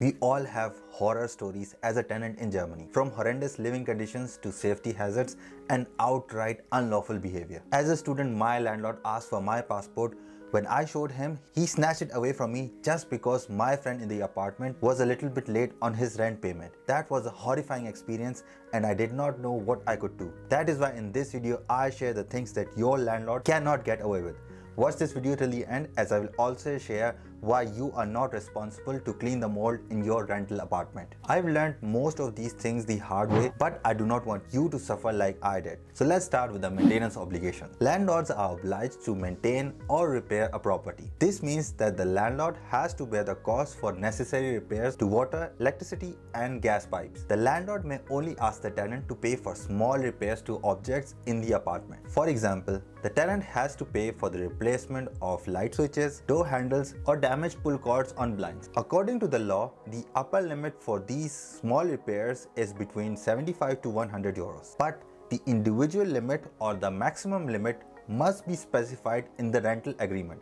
We all have horror stories as a tenant in Germany, from horrendous living conditions to safety hazards and outright unlawful behavior. As a student, my landlord asked for my passport. When I showed him, he snatched it away from me just because my friend in the apartment was a little bit late on his rent payment. That was a horrifying experience and I did not know what I could do. That is why in this video, I share the things that your landlord cannot get away with. Watch this video till the end, as I will also share why you are not responsible to clean the mold in your rental apartment. I've learned most of these things the hard way, but I do not want you to suffer like I did. So let's start with the maintenance obligation. Landlords are obliged to maintain or repair a property. This means that the landlord has to bear the cost for necessary repairs to water, electricity and gas pipes. The landlord may only ask the tenant to pay for small repairs to objects in the apartment. For example, the tenant has to pay for the replacement of light switches, door handles or damaged pull cords on blinds. According to the law, the upper limit for these small repairs is between 75 to 100 euros. But the individual limit or the maximum limit must be specified in the rental agreement.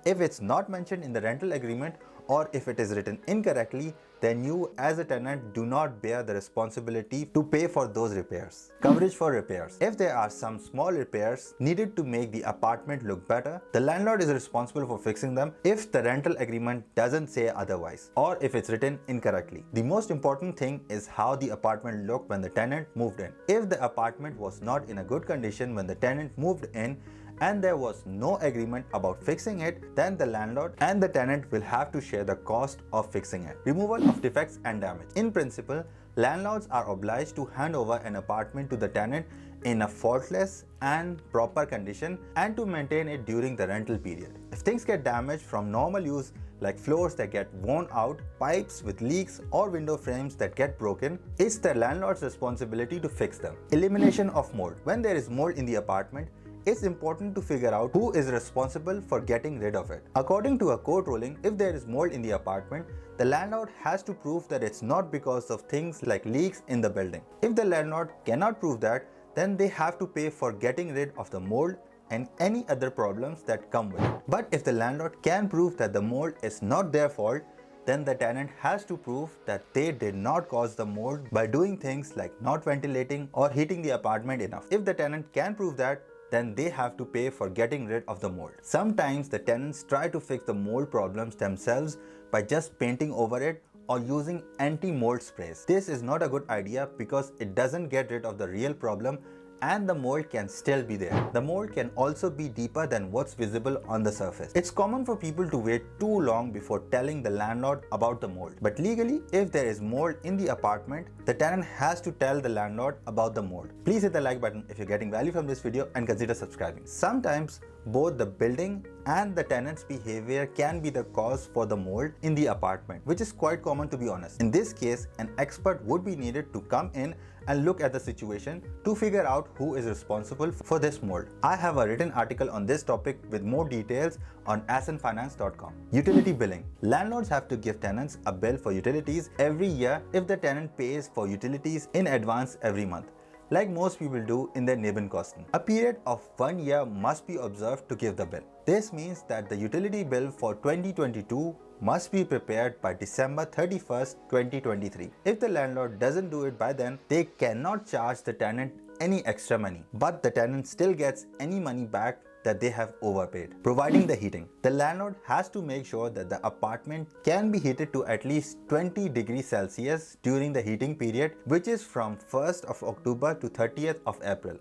If it's not mentioned in the rental agreement or if it is written incorrectly, then you as a tenant do not bear the responsibility to pay for those repairs. Coverage for repairs. If there are some small repairs needed to make the apartment look better, the landlord is responsible for fixing them if the rental agreement doesn't say otherwise or if it's written incorrectly. The most important thing is how the apartment looked when the tenant moved in. If the apartment was not in a good condition when the tenant moved in, and there was no agreement about fixing it, then the landlord and the tenant will have to share the cost of fixing it. Removal of defects and damage. In principle, landlords are obliged to hand over an apartment to the tenant in a faultless and proper condition and to maintain it during the rental period. If things get damaged from normal use, like floors that get worn out, pipes with leaks or window frames that get broken, it's the landlord's responsibility to fix them. Elimination of mold. When there is mold in the apartment, it's important to figure out who is responsible for getting rid of it. According to a court ruling, if there is mold in the apartment, the landlord has to prove that it's not because of things like leaks in the building. If the landlord cannot prove that, then they have to pay for getting rid of the mold and any other problems that come with it. But if the landlord can prove that the mold is not their fault, then the tenant has to prove that they did not cause the mold by doing things like not ventilating or heating the apartment enough. If the tenant can prove that, then they have to pay for getting rid of the mold. Sometimes the tenants try to fix the mold problems themselves by just painting over it or using anti-mold sprays. This is not a good idea because it doesn't get rid of the real problem and the mold can still be there. The mold can also be deeper than what's visible on the surface. It's common for people to wait too long before telling the landlord about the mold. But legally, if there is mold in the apartment, the tenant has to tell the landlord about the mold. Please hit the like button if you're getting value from this video and consider subscribing. Sometimes both the building and the tenant's behavior can be the cause for the mold in the apartment, which is quite common to be honest. In this case, an expert would be needed to come in and look at the situation to figure out who is responsible for this mold. I have a written article on this topic with more details on ahsanfinance.com. Utility billing. Landlords have to give tenants a bill for utilities every year if the tenant pays for utilities in advance every month, like most people do in their Nebenkosten. A period of 1 year must be observed to give the bill. This means that the utility bill for 2022 must be prepared by December 31st, 2023. If the landlord doesn't do it by then, they cannot charge the tenant any extra money, but the tenant still gets any money back that they have overpaid. Providing the heating. The landlord has to make sure that the apartment can be heated to at least 20 degrees Celsius during the heating period, which is from 1st of October to 30th of April.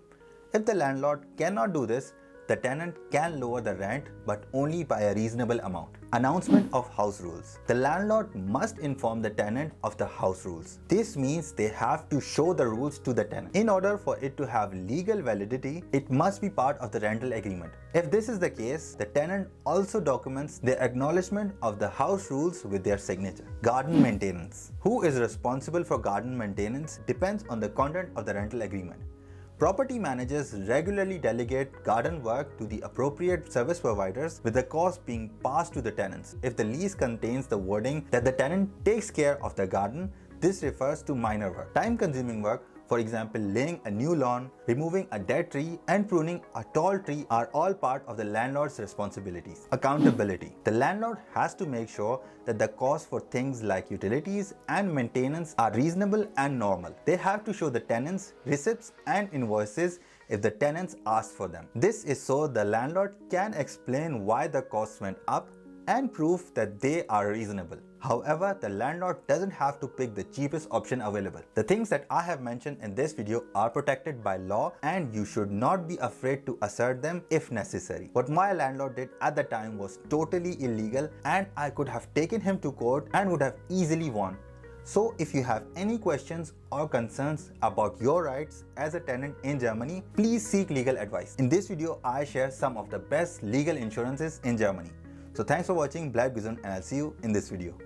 If the landlord cannot do this, the tenant can lower the rent, but only by a reasonable amount. Announcement of house rules. The landlord must inform the tenant of the house rules. This means they have to show the rules to the tenant. In order for it to have legal validity, it must be part of the rental agreement. If this is the case, the tenant also documents the acknowledgement of the house rules with their signature. Garden maintenance. Who is responsible for garden maintenance depends on the content of the rental agreement. Property managers regularly delegate garden work to the appropriate service providers, with the cost being passed to the tenants. If the lease contains the wording that the tenant takes care of the garden, this refers to minor work. Time-consuming work, For example, laying a new lawn, removing a dead tree, and pruning a tall tree are all part of the landlord's responsibilities. Accountability. The landlord has to make sure that the costs for things like utilities and maintenance are reasonable and normal. They have to show the tenants receipts and invoices if the tenants ask for them. This is so the landlord can explain why the costs went up and prove that they are reasonable. However, the landlord doesn't have to pick the cheapest option available. The things that I have mentioned in this video are protected by law and you should not be afraid to assert them if necessary. What my landlord did at the time was totally illegal and I could have taken him to court and would have easily won. So if you have any questions or concerns about your rights as a tenant in Germany, please seek legal advice. In this video, I share some of the best legal insurances in Germany. So thanks for watching, bleib gesund, and I'll see you in this video.